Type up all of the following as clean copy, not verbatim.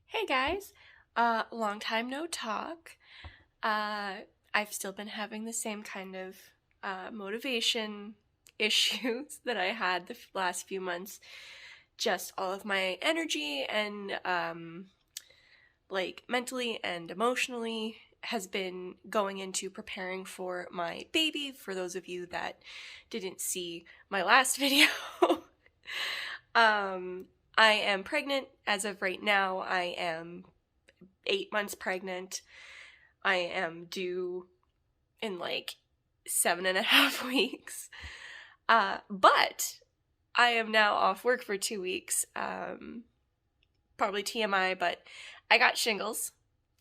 Hey guys, long time no talk. I've still been having the same kind of motivation issues that I had the last few months. Just all of my energy and mentally and emotionally has been going into preparing for my baby. For those of you that didn't see my last video, I am pregnant as of right now. I am 8 months pregnant. I am due in 7.5 weeks. But I am now off work for 2 weeks. Probably TMI, but I got shingles.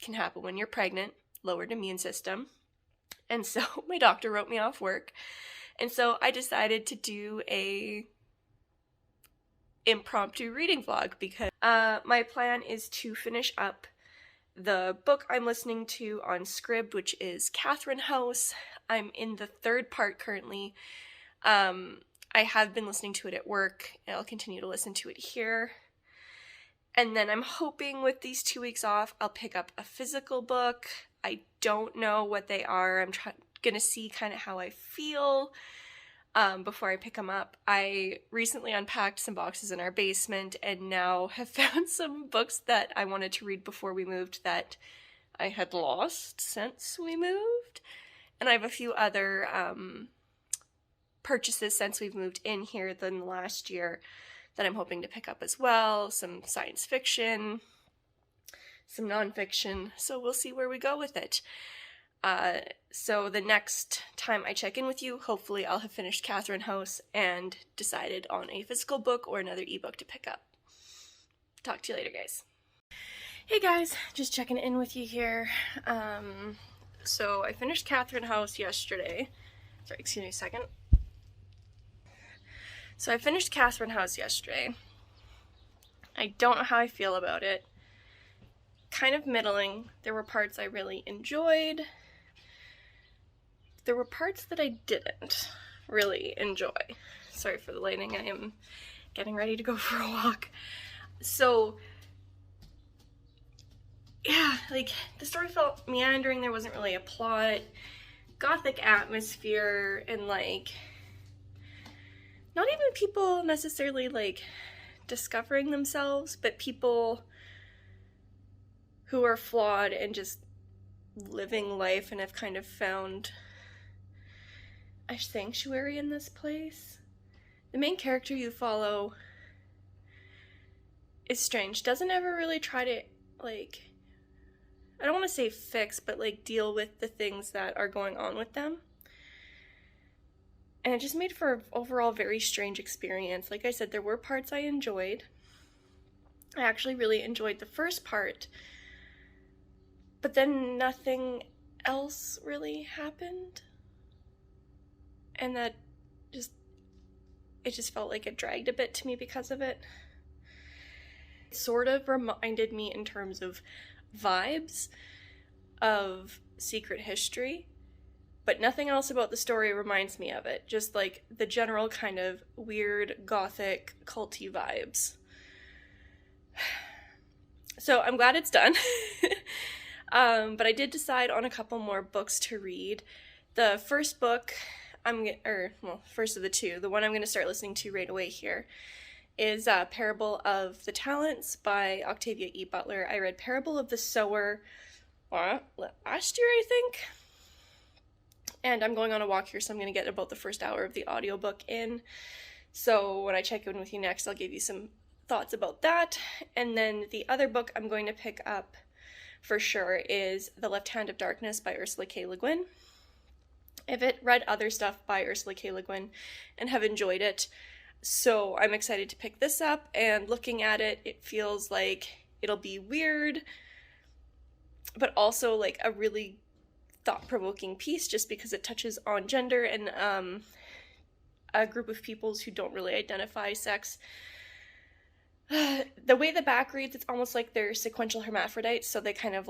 Can happen when you're pregnant. Lowered immune system. And so my doctor wrote me off work. And so I decided to do a impromptu reading vlog because my plan is to finish up the book I'm listening to on Scribd, which is Catherine House. I'm in the 3rd part currently. I have been listening to it at work, and I'll continue to listen to it here. And then I'm hoping with these 2 weeks off, I'll pick up a physical book. I don't know what they are. I'm gonna see kind of how I feel before I pick them up. I recently unpacked some boxes in our basement and now have found some books that I wanted to read before we moved that I had lost since we moved. And I have a few other purchases since we've moved in here than last year that I'm hoping to pick up as well. Some science fiction, some nonfiction. So we'll see where we go with it. So the next time I check in with you, hopefully I'll have finished Catherine House and decided on a physical book or another ebook to pick up. Talk to you later, guys. Hey guys, just checking in with you here. So I finished Catherine House yesterday. Sorry, excuse me a second. So I finished Catherine House yesterday. I don't know how I feel about it. Kind of middling. There were parts I really enjoyed. There were parts that I didn't really enjoy. Sorry for the lighting, I am getting ready to go for a walk. So, yeah, the story felt meandering, there wasn't really a plot. Gothic atmosphere, and not even people necessarily discovering themselves, but people who are flawed and just living life and have kind of found a sanctuary in this place. The main character you follow is strange. Doesn't ever really try to, I don't want to say fix, but deal with the things that are going on with them. And it just made for an overall very strange experience. Like I said, there were parts I enjoyed. I actually really enjoyed the first part. But then nothing else really happened. And it just felt like it dragged a bit to me because of it. It sort of reminded me in terms of vibes of Secret History, but nothing else about the story reminds me of it. Just the general kind of weird gothic culty vibes. So I'm glad it's done. But I did decide on a couple more books to read. The first book, first of the two, the one I'm going to start listening to right away here, is Parable of the Talents by Octavia E. Butler. I read Parable of the Sower last year, I think. And I'm going on a walk here, so I'm going to get about the first hour of the audiobook in. So when I check in with you next, I'll give you some thoughts about that. And then the other book I'm going to pick up for sure is The Left Hand of Darkness by Ursula K. Le Guin. I've read other stuff by Ursula K. Le Guin and have enjoyed it, so I'm excited to pick this up, and looking at it, it feels like it'll be weird, but also a really thought-provoking piece just because it touches on gender and a group of peoples who don't really identify sex. The way the back reads, it's almost like they're sequential hermaphrodites, so they kind of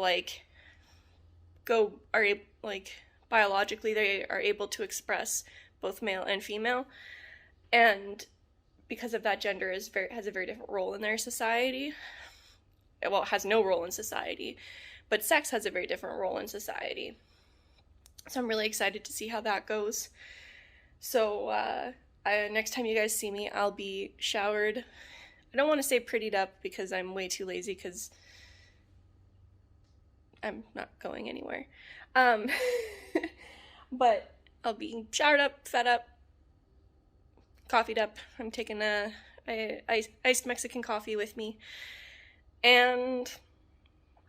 biologically they are able to express both male and female, and because of that, gender has a very different role in their society. Well, it has no role in society, but sex has a very different role in society. So I'm really excited to see how that goes. So next time you guys see me, I'll be showered. I don't want to say prettied up because I'm way too lazy because I'm not going anywhere. But I'll be showered up, fed up, coffeeed up. I'm taking a iced Mexican coffee with me, and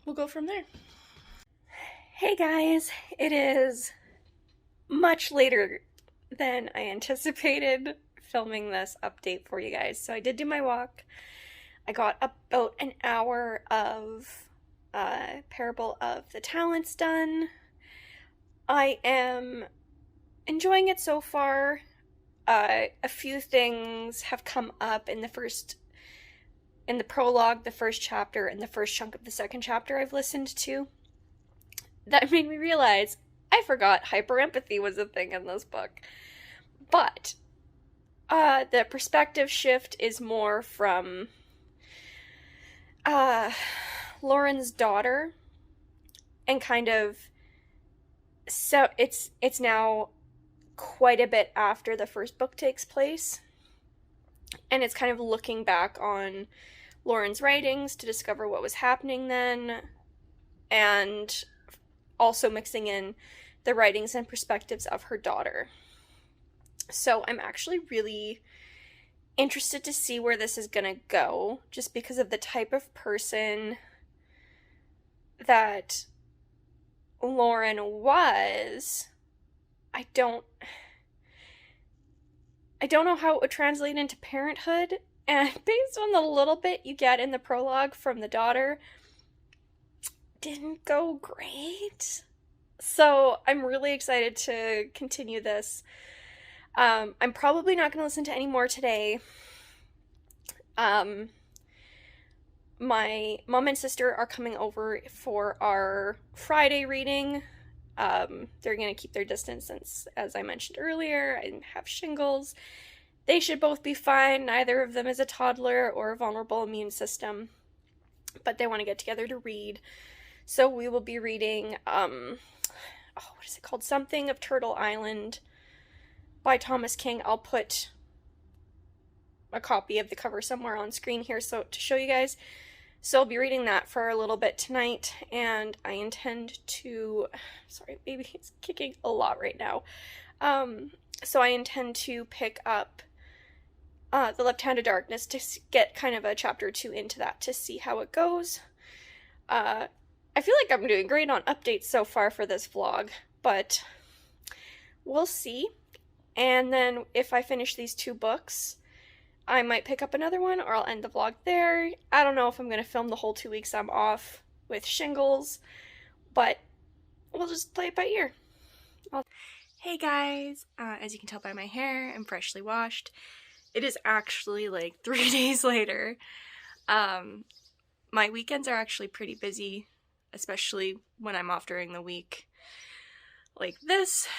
we'll go from there. Hey guys, it is much later than I anticipated filming this update for you guys. So I did do my walk. I got about an hour of Parable of the Talents done. I am enjoying it so far. A few things have come up in the prologue, the first chapter, and the first chunk of the second chapter I've listened to that made me realize I forgot hyperempathy was a thing in this book. But the perspective shift is more from Lauren's daughter, and kind of, so it's now quite a bit after the first book takes place, and it's kind of looking back on Lauren's writings to discover what was happening then, and also mixing in the writings and perspectives of her daughter. So I'm actually really interested to see where this is gonna go, just because of the type of person that Lauren was. I don't know how it would translate into parenthood, and based on the little bit you get in the prologue from the daughter, didn't go great. So I'm really excited to continue this. I'm probably not going to listen to any more today. My mom and sister are coming over for our Friday reading. They're going to keep their distance since, as I mentioned earlier, I have shingles. They should both be fine. Neither of them is a toddler or a vulnerable immune system, but they want to get together to read. So we will be reading, what is it called? Something of Turtle Island by Thomas King. I'll put a copy of the cover somewhere on screen here so to show you guys. So I'll be reading that for a little bit tonight, and I intend to, sorry, baby is kicking a lot right now. So I intend to pick up The Left Hand of Darkness to get kind of a chapter or two into that to see how it goes. I feel like I'm doing great on updates so far for this vlog, but we'll see. And then if I finish these 2 books, I might pick up another one, or I'll end the vlog there. I don't know if I'm going to film the whole 2 weeks I'm off with shingles, but we'll just play it by ear. Hey guys, as you can tell by my hair, I'm freshly washed. It is actually like 3 days later. My weekends are actually pretty busy, especially when I'm off during the week. Like this,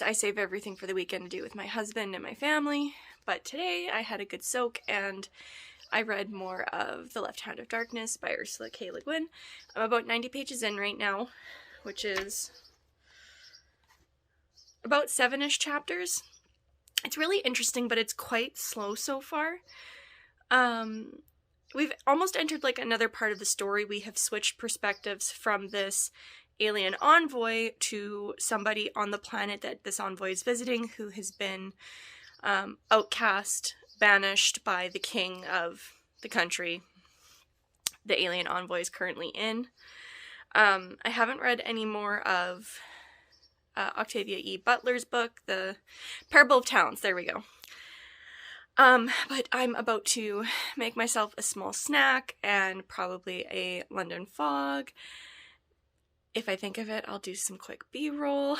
I save everything for the weekend to do with my husband and my family, but today I had a good soak and I read more of The Left Hand of Darkness by Ursula K. Le Guin. I'm about 90 pages in right now, which is about 7-ish chapters. It's really interesting, but it's quite slow so far. We've almost entered like another part of the story. We have switched perspectives from this alien envoy to somebody on the planet that this envoy is visiting who has been outcast, banished by the king of the country the alien envoy is currently in. I haven't read any more of Octavia E. Butler's book, The Parable of Talents. There we go. But I'm about to make myself a small snack and probably a London fog. If I think of it, I'll do some quick B-roll.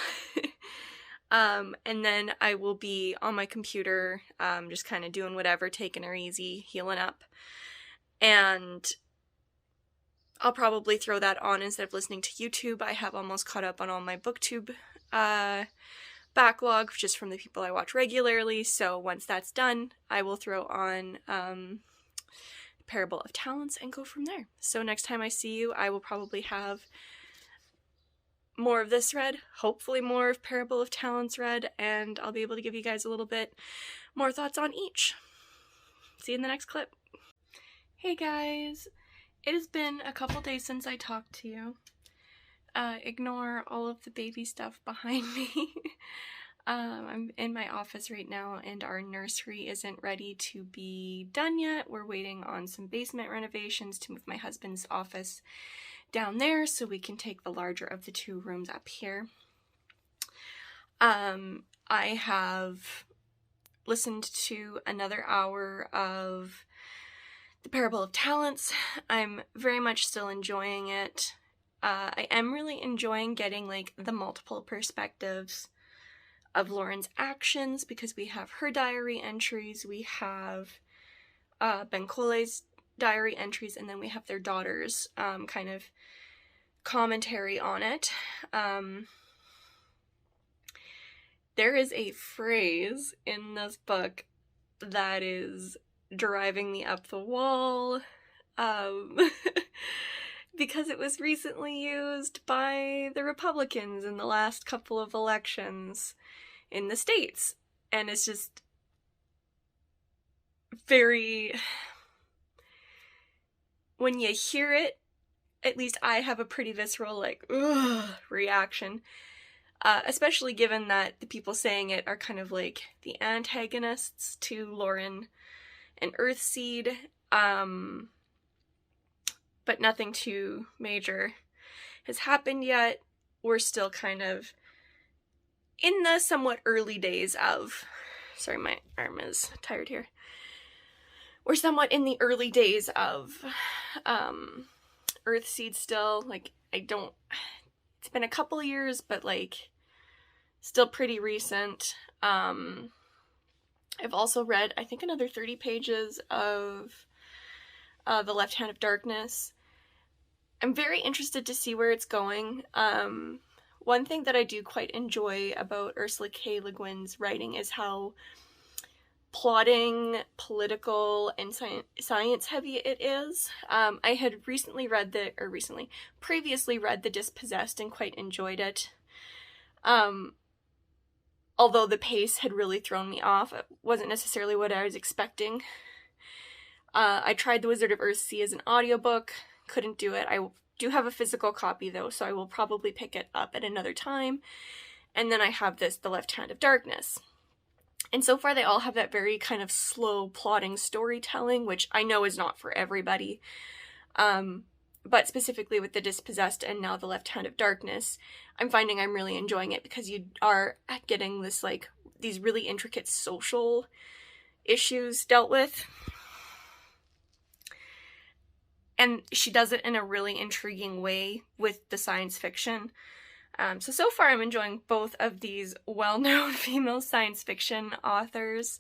And then I will be on my computer, just kind of doing whatever, taking her easy, healing up. And I'll probably throw that on instead of listening to YouTube. I have almost caught up on all my BookTube backlog just from the people I watch regularly, so once that's done, I will throw on Parable of Talents and go from there. So next time I see you, I will probably have more of this read, hopefully more of Parable of Talents read, and I'll be able to give you guys a little bit more thoughts on each. See you in the next clip. Hey guys, it has been a couple days since I talked to you. Ignore all of the baby stuff behind me. I'm in my office right now and our nursery isn't ready to be done yet. We're waiting on some basement renovations to move my husband's office down there so we can take the larger of the 2 rooms up here. I have listened to another hour of The Parable of Talents. I'm very much still enjoying it. I am really enjoying getting like the multiple perspectives of Lauren's actions, because we have her diary entries, we have Ben Cole's diary entries, and then we have their daughter's kind of commentary on it. There is a phrase in this book that is driving me up the wall, because it was recently used by the Republicans in the last couple of elections in the States, and it's just very, when you hear it, at least I have a pretty visceral, like, ugh, reaction, especially given that the people saying it are kind of like the antagonists to Lauren and Earthseed, but nothing too major has happened yet. We're still kind of in the somewhat early days of, sorry, my arm is tired here. We're somewhat in the early days of Earthseed still. Like, it's been a couple years, but like, still pretty recent. I've also read, I think, another 30 pages of The Left Hand of Darkness. I'm very interested to see where it's going. One thing that I do quite enjoy about Ursula K. Le Guin's writing is how plotting, political, and science heavy it is. I had previously read The Dispossessed and quite enjoyed it. Although the pace had really thrown me off, it wasn't necessarily what I was expecting. I tried The Wizard of Earthsea as an audiobook, couldn't do it. I do have a physical copy though, so I will probably pick it up at another time. And then I have The Left Hand of Darkness. And so far they all have that very kind of slow plotting storytelling, which I know is not for everybody. But specifically with The Dispossessed and now The Left Hand of Darkness, I'm finding I'm really enjoying it because you are getting this, like, these really intricate social issues dealt with. And she does it in a really intriguing way with the science fiction. So far I'm enjoying both of these well-known female science fiction authors'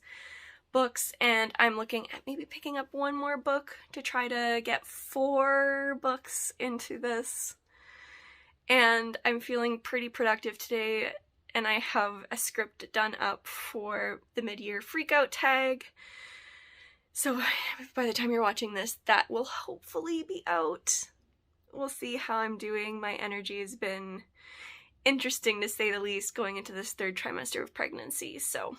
books, and I'm looking at maybe picking up one more book to try to get 4 books into this. And I'm feeling pretty productive today, and I have a script done up for the mid-year freakout tag. So by the time you're watching this, that will hopefully be out. We'll see how I'm doing. My energy has been interesting, to say the least, going into this 3rd trimester of pregnancy. So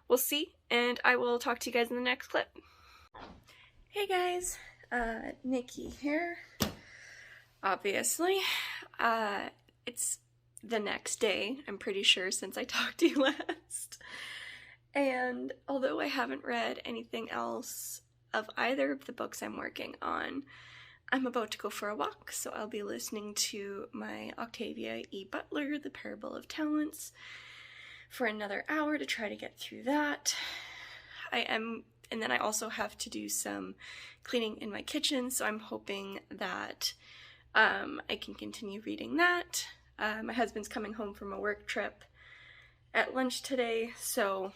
we'll see, and I will talk to you guys in the next clip. Hey guys, Nikki here. Obviously, it's the next day, I'm pretty sure, since I talked to you last. And although I haven't read anything else of either of the books I'm working on, I'm about to go for a walk, so I'll be listening to my Octavia E. Butler, The Parable of Talents, for another hour to try to get through that. And then I also have to do some cleaning in my kitchen, so I'm hoping that I can continue reading that. My husband's coming home from a work trip at lunch today, so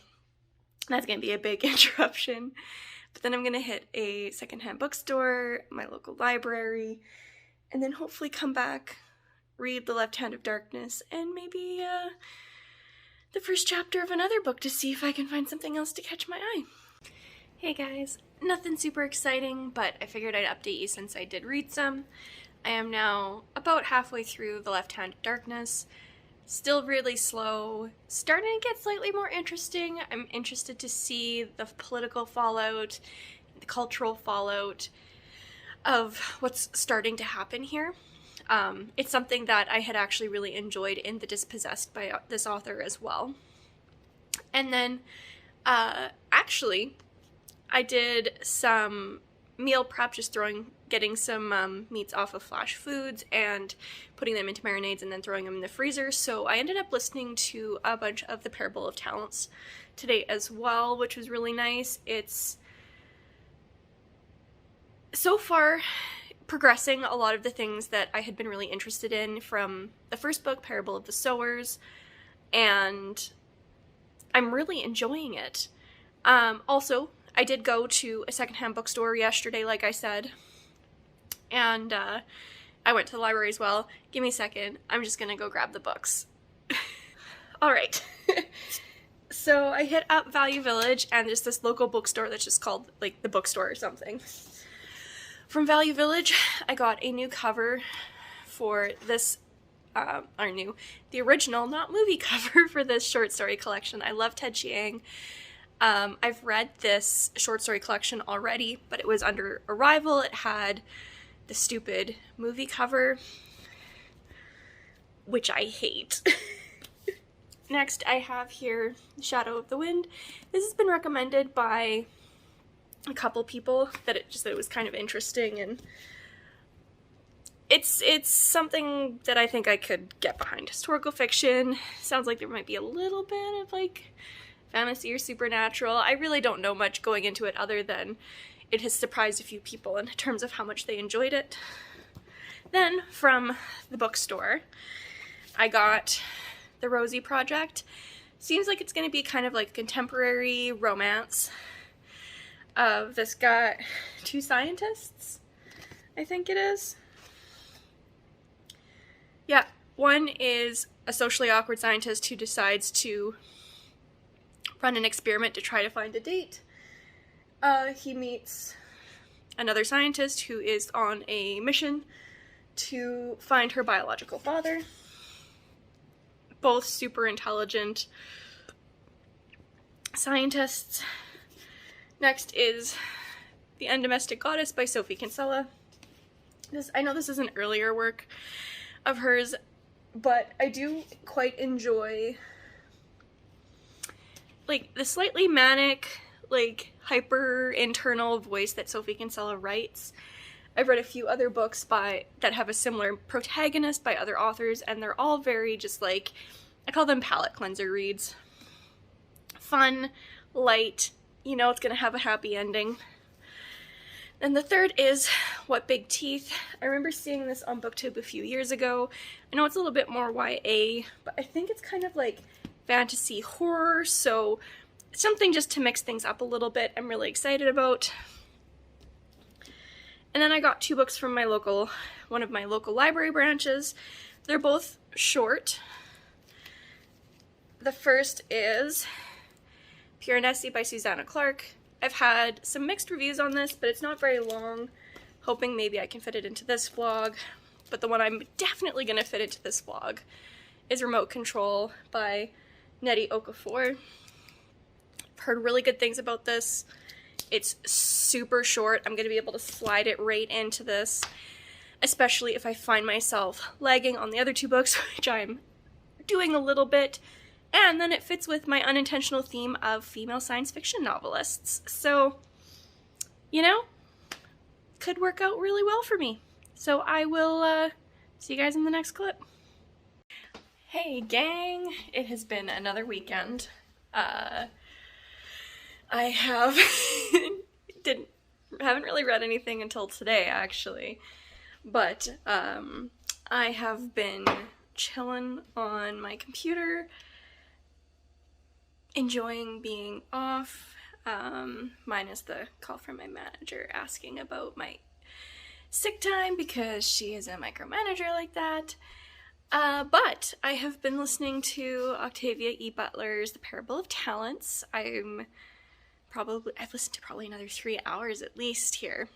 that's going to be a big interruption. But then I'm going to hit a secondhand bookstore, my local library, and then hopefully come back, read The Left Hand of Darkness, and maybe the first chapter of another book to see if I can find something else to catch my eye. Hey guys, nothing super exciting, but I figured I'd update you since I did read some. I am now about halfway through The Left-Handed Darkness. Still really slow, starting to get slightly more interesting. I'm interested to see the political fallout, the cultural fallout of what's starting to happen here. It's something that I had actually really enjoyed in The Dispossessed by this author as well. And then, actually, I did some meal prep, just getting some meats off of Flash Foods and putting them into marinades and then throwing them in the freezer. So I ended up listening to a bunch of The Parable of Talents today as well, which was really nice. It's so far progressing a lot of the things that I had been really interested in from the first book, Parable of the Sowers, and I'm really enjoying it. Also, I did go to a secondhand bookstore yesterday, like I said, and I went to the library as well. Give me a second, I'm just gonna go grab the books. Alright, so I hit up Value Village, and there's this local bookstore that's just called, like, the bookstore or something. From Value Village, I got a new cover for this, the original, not movie cover for this short story collection. I love Ted Chiang. I've read this short story collection already, but it was under Arrival. It had the stupid movie cover, which I hate. Next, I have here Shadow of the Wind. This has been recommended by a couple people that it was kind of interesting, and it's something that I think I could get behind. Historical fiction. Sounds like there might be a little bit of like fantasy or supernatural. I really don't know much going into it other than it has surprised a few people in terms of how much they enjoyed it. Then from the bookstore, I got The Rosie Project. Seems like it's going to be kind of like contemporary romance of this got two scientists, I think it is. Yeah, one is a socially awkward scientist who decides to run an experiment to try to find a date. He meets another scientist who is on a mission to find her biological father. Both super intelligent scientists. Next is The Undomestic Goddess by Sophie Kinsella. I know this is an earlier work of hers, but I do quite enjoy like the slightly manic, like hyper internal voice that Sophie Kinsella writes. I've read a few other books that have a similar protagonist by other authors, and they're all very just like, I call them palate cleanser reads. Fun, light, you know it's gonna have a happy ending. And the third is What Big Teeth. I remember seeing this on BookTube a few years ago. I know it's a little bit more YA, but I think it's kind of like fantasy horror, so something just to mix things up a little bit I'm really excited about. And then I got two books from one of my local library branches. They're both short. The first is Pure Nessie by Susanna Clark. I've had some mixed reviews on this, but it's not very long. Hoping maybe I can fit it into this vlog. But the one I'm definitely going to fit into this vlog is Remote Control by Nnedi Okorafor. I've heard really good things about this. It's super short. I'm going to be able to slide it right into this, especially if I find myself lagging on the other two books, which I'm doing a little bit. And then it fits with my unintentional theme of female science fiction novelists. So, you know, could work out really well for me. So I will see you guys in the next clip. Hey gang, it has been another weekend. I haven't really read anything until today actually, but I have been chilling on my computer, enjoying being off, minus the call from my manager asking about my sick time because she is a micromanager like that. But I have been listening to Octavia E. Butler's The Parable of Talents. I've listened to probably another 3 hours at least here.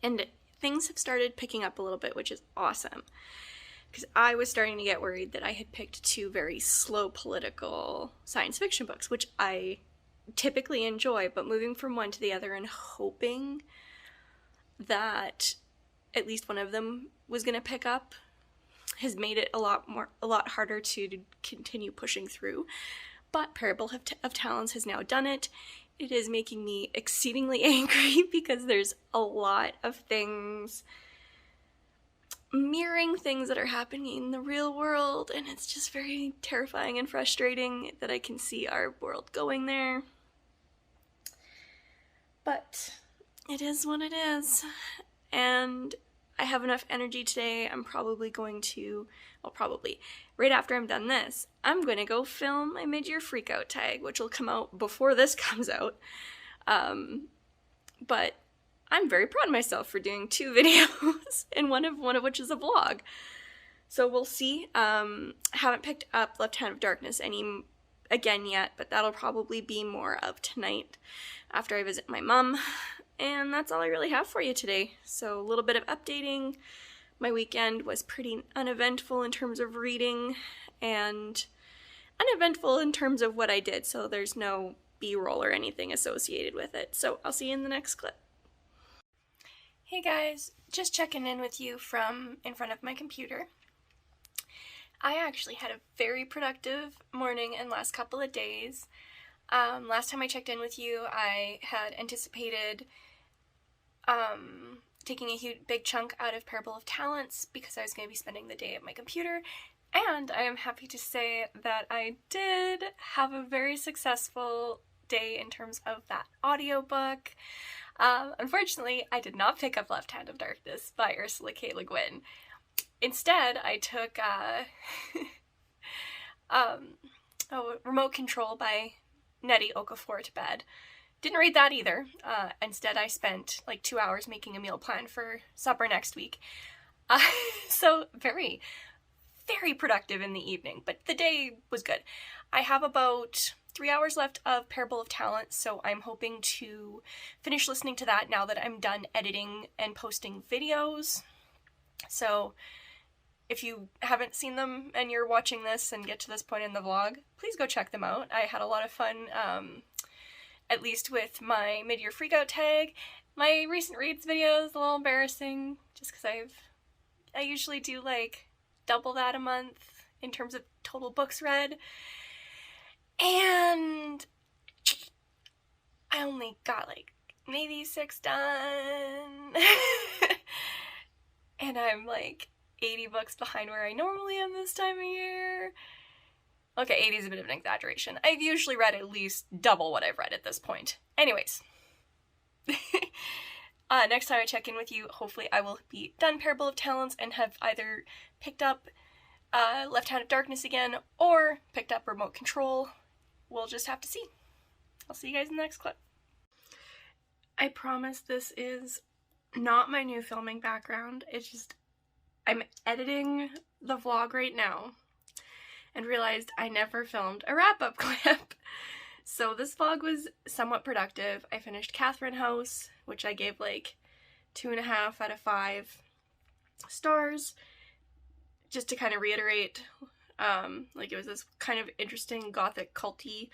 And things have started picking up a little bit, which is awesome. Because I was starting to get worried that I had picked 2 very slow political science fiction books, which I typically enjoy, but moving from one to the other and hoping that at least one of them was going to pick up has made it a lot harder to continue pushing through. But Parable of Talents has now done it. It is making me exceedingly angry because there's a lot of things mirroring things that are happening in the real world, and it's just very terrifying and frustrating that I can see our world going there. But it is what it is, and I have enough energy today. I'm probably going to, right after I'm done this, I'm going to go film my mid-year freakout tag, which will come out before this comes out. But I'm very proud of myself for doing 2 videos, and one of which is a vlog. So we'll see. Haven't picked up Left Hand of Darkness again yet, but that'll probably be more of tonight after I visit my mom. And that's all I really have for you today. So a little bit of updating. My weekend was pretty uneventful in terms of reading, and uneventful in terms of what I did, so there's no B-roll or anything associated with it. So I'll see you in the next clip. Hey guys, just checking in with you from in front of my computer. I actually had a very productive morning and last couple of days. Last time I checked in with you, I had anticipated taking a big chunk out of Parable of Talents because I was going to be spending the day at my computer, and I am happy to say that I did have a very successful day in terms of that audiobook. Unfortunately, I did not pick up Left Hand of Darkness by Ursula K. Le Guin. Instead, I took Remote Control by Nnedi Okorafor to bed. Didn't read that either. Instead, I spent like 2 hours making a meal plan for supper next week. So very, very productive in the evening, but the day was good. I have about 3 hours left of Parable of Talents, so I'm hoping to finish listening to that now that I'm done editing and posting videos. So if you haven't seen them and you're watching this and get to this point in the vlog, please go check them out. I had a lot of fun, at least with my mid-year freakout tag. My recent reads video is a little embarrassing, just because I usually do like double that a month in terms of total books read. And I only got like maybe 6 done. And I'm like 80 books behind where I normally am this time of year. Okay, 80 is a bit of an exaggeration. I've usually read at least double what I've read at this point. Anyways. Next time I check in with you, hopefully I will be done Parable of Talents and have either picked up Left Hand of Darkness again or picked up Remote Control. We'll just have to see. I'll see you guys in the next clip. I promise this is not my new filming background. It's just I'm editing the vlog right now and realized I never filmed a wrap-up clip. So this vlog was somewhat productive. I finished Catherine House, which I gave like 2.5 out of 5 stars. Just to kind of reiterate, like it was this kind of interesting gothic culty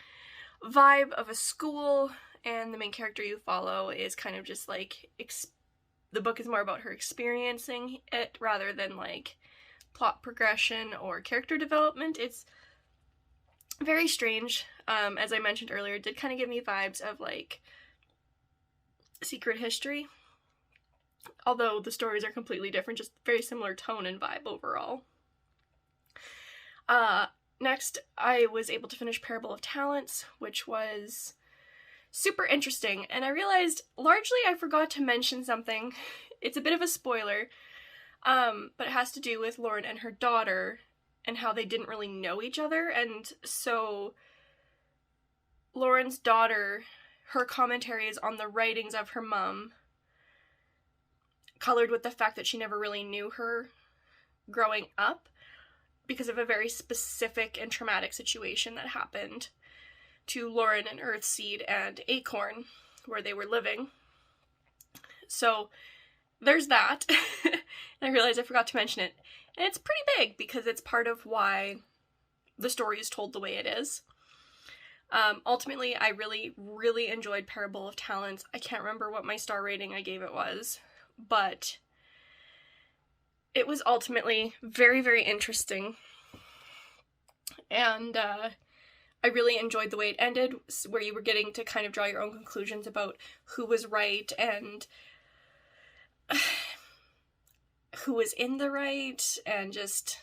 vibe of a school, and the main character you follow is kind of just like, the book is more about her experiencing it rather than like plot progression or character development. It's very strange. As I mentioned earlier, it did kind of give me vibes of like Secret History, although the stories are completely different, just very similar tone and vibe overall. Next, I was able to finish Parable of Talents, which was super interesting, and I realized largely I forgot to mention something. It's a bit of a spoiler, but it has to do with Lauren and her daughter and how they didn't really know each other, and so Lauren's daughter, her commentary is on the writings of her mom, colored with the fact that she never really knew her growing up. because of a very specific and traumatic situation that happened to Lauren and Earthseed and Acorn, where they were living. So there's that. And I realized I forgot to mention it. And it's pretty big because it's part of why the story is told the way it is. Ultimately, I really, really enjoyed Parable of Talents. I can't remember what my star rating I gave it was, but it was ultimately very, very interesting. And I really enjoyed the way it ended, where you were getting to kind of draw your own conclusions about who was right and who was in the right, and just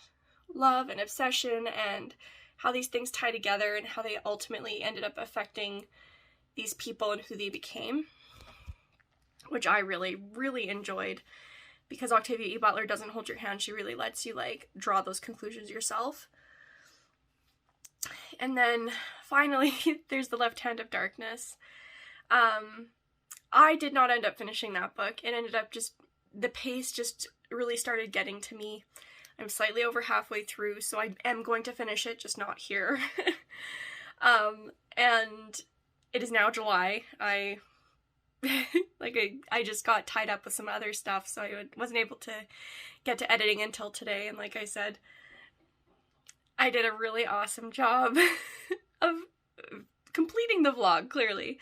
love and obsession and how these things tie together and how they ultimately ended up affecting these people and who they became, which I really, really enjoyed, because Octavia E. Butler doesn't hold your hand. She really lets you, like, draw those conclusions yourself. And then, finally, there's The Left Hand of Darkness. I did not end up finishing that book. It ended up just, the pace just really started getting to me. I'm slightly over halfway through, so I am going to finish it, just not here. And it is now July. I just got tied up with some other stuff, so I wasn't able to get to editing until today, and like I said, I did a really awesome job of completing the vlog, clearly.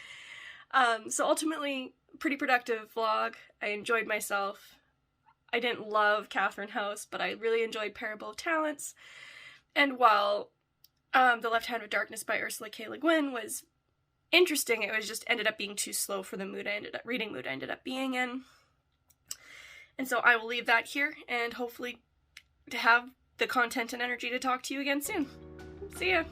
So ultimately, pretty productive vlog. I enjoyed myself. I didn't love Catherine House, but I really enjoyed Parable of Talents. And while The Left Hand of Darkness by Ursula K. Le Guin was interesting, it was just ended up being too slow for the reading mood I ended up being in. And so I will leave that here, and hopefully to have the content and energy to talk to you again soon. See ya!